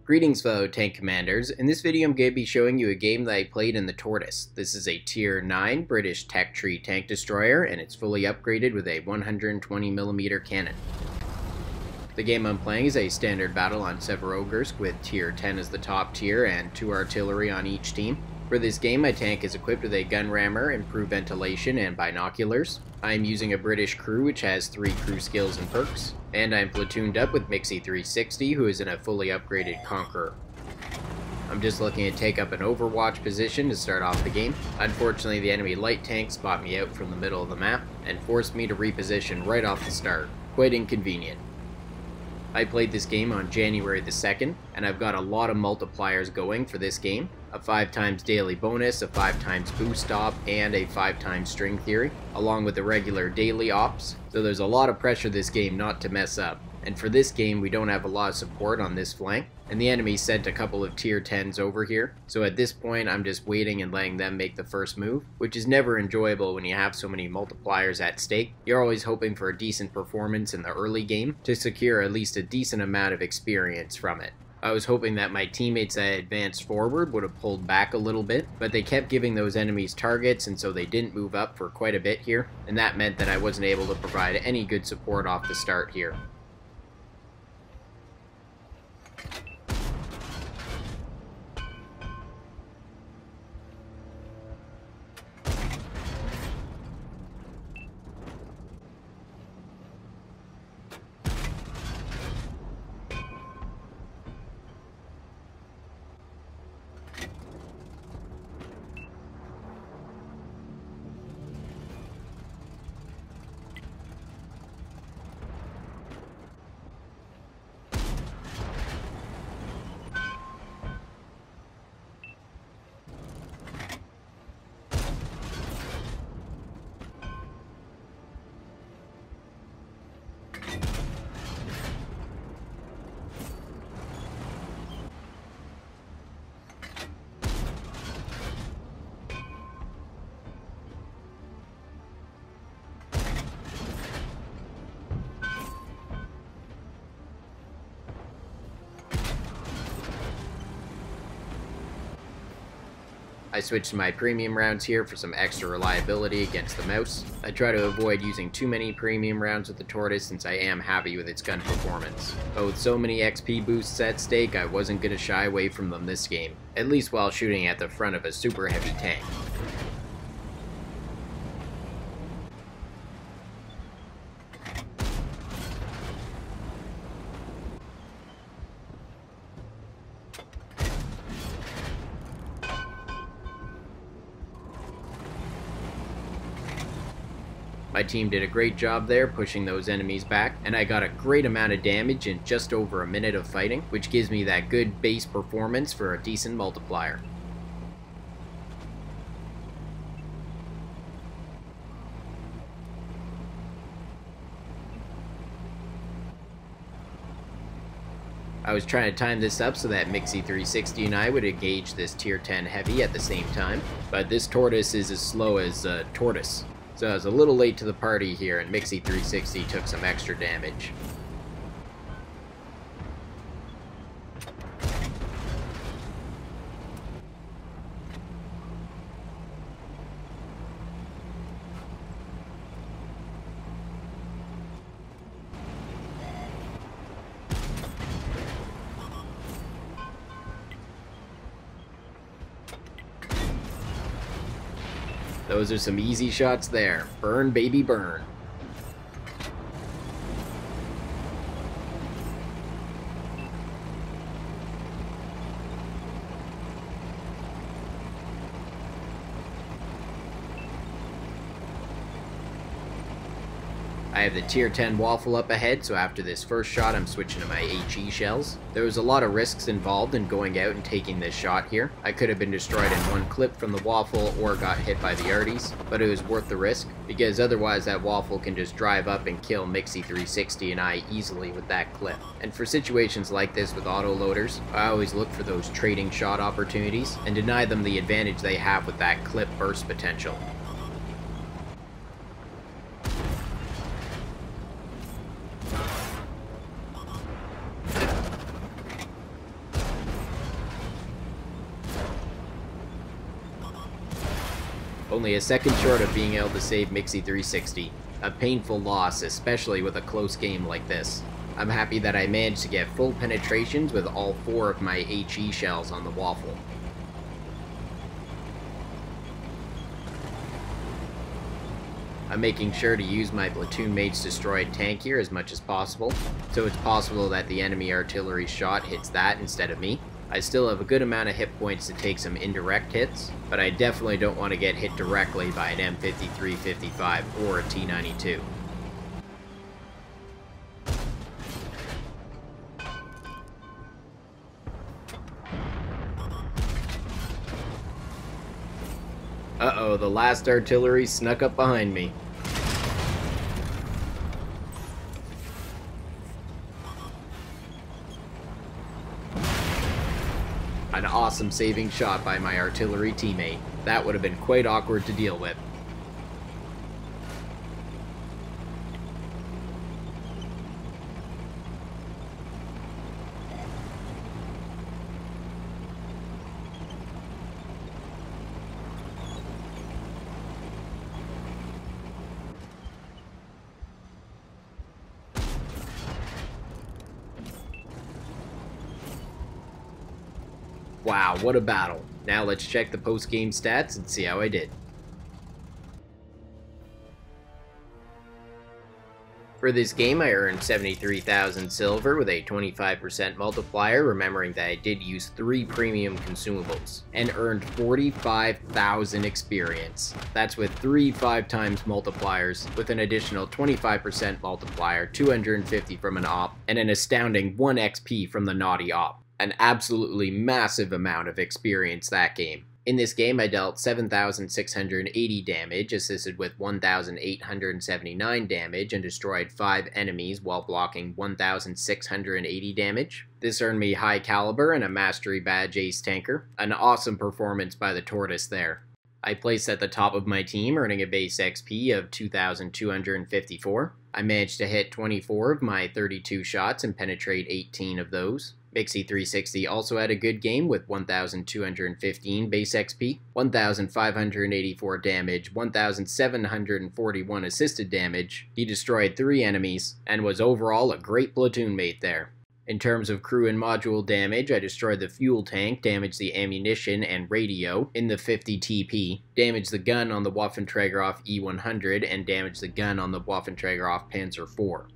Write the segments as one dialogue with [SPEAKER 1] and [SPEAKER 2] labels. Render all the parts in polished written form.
[SPEAKER 1] Greetings fellow tank commanders. In this video I'm going to be showing you a game that I played in the Tortoise. This is a tier 9 British tech tree tank destroyer and it's fully upgraded with a 120mm cannon. The game I'm playing is a standard battle on Severogursk with tier 10 as the top tier and 2 artillery on each team. For this game my tank is equipped with a gun rammer, improved ventilation, and binoculars. I am using a British crew which has 3 crew skills and perks, and I am platooned up with Mixie 360 who is in a fully upgraded Conqueror. I'm just looking to take up an overwatch position to start off the game. Unfortunately the enemy light tank spot me out from the middle of the map and forced me to reposition right off the start. Quite inconvenient. I played this game on January the 2nd, and I've got a lot of multipliers going for this game. A 5x daily bonus, a 5x boost op, and a 5x string theory, along with the regular daily ops. So there's a lot of pressure this game not to mess up. And for this game we don't have a lot of support on this flank, and the enemy sent a couple of tier 10s over here. So at this point I'm just waiting and letting them make the first move, which is never enjoyable when you have so many multipliers at stake. You're always hoping for a decent performance in the early game to secure at least a decent amount of experience from it. I was hoping that my teammates that advanced forward would have pulled back a little bit, but they kept giving those enemies targets and so they didn't move up for quite a bit here, and that meant that I wasn't able to provide any good support off the start here. I switched to my premium rounds here for some extra reliability against the mouse. I try to avoid using too many premium rounds with the Tortoise since I am happy with its gun performance. But with so many XP boosts at stake, I wasn't going to shy away from them this game, at least while shooting at the front of a super heavy tank. My team did a great job there pushing those enemies back, and I got a great amount of damage in just over a minute of fighting, which gives me that good base performance for a decent multiplier. I was trying to time this up so that Mixie 360 and I would engage this tier 10 heavy at the same time, but this Tortoise is as slow as Tortoise. So I was a little late to the party here, and Mixie 360 took some extra damage. Those are some easy shots there. Burn, baby, burn. I have the tier 10 waffle up ahead, so after this first shot I'm switching to my HE shells. There was a lot of risks involved in going out and taking this shot here. I could have been destroyed in one clip from the waffle or got hit by the arties, but it was worth the risk, because otherwise that waffle can just drive up and kill Mixie 360 and I easily with that clip. And for situations like this with autoloaders, I always look for those trading shot opportunities and deny them the advantage they have with that clip burst potential. Only a second short of being able to save Mixie 360. A painful loss, especially with a close game like this. I'm happy that I managed to get full penetrations with all 4 of my HE shells on the waffle. I'm making sure to use my platoon mate's destroyed tank here as much as possible, so it's possible that the enemy artillery shot hits that instead of me. I still have a good amount of hit points to take some indirect hits, but I definitely don't want to get hit directly by an M53-55 or a T-92. Uh-oh, the last artillery snuck up behind me. An awesome saving shot by my artillery teammate. That would have been quite awkward to deal with. Wow, what a battle. Now let's check the post-game stats and see how I did. For this game, I earned 73,000 silver with a 25% multiplier, remembering that I did use 3 premium consumables, and earned 45,000 experience. That's with 3 5x multipliers, with an additional 25% multiplier, 250 from an op, and an astounding 1 XP from the naughty op. An absolutely massive amount of experience that game. In this game, I dealt 7,680 damage, assisted with 1,879 damage, and destroyed 5 enemies while blocking 1,680 damage. This earned me high caliber and a mastery badge ace tanker. An awesome performance by the Tortoise there. I placed at the top of my team, earning a base XP of 2,254. I managed to hit 24 of my 32 shots and penetrate 18 of those. Mixie 360 also had a good game with 1,215 base XP, 1,584 damage, 1,741 assisted damage. He destroyed 3 enemies, and was overall a great platoon mate there. In terms of crew and module damage, I destroyed the fuel tank, damaged the ammunition and radio in the 50 TP, damaged the gun on the Waffenträger E100, and damaged the gun on the Waffenträger Panzer IV.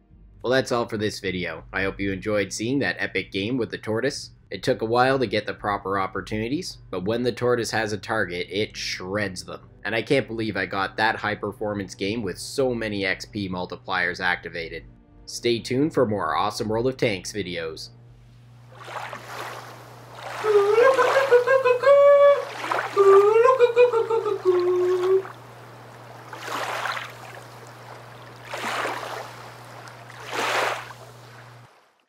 [SPEAKER 1] Well, that's all for this video. I hope you enjoyed seeing that epic game with the Tortoise. It took a while to get the proper opportunities, but when the Tortoise has a target, it shreds them. And I can't believe I got that high performance game with so many XP multipliers activated. Stay tuned for more awesome World of Tanks videos.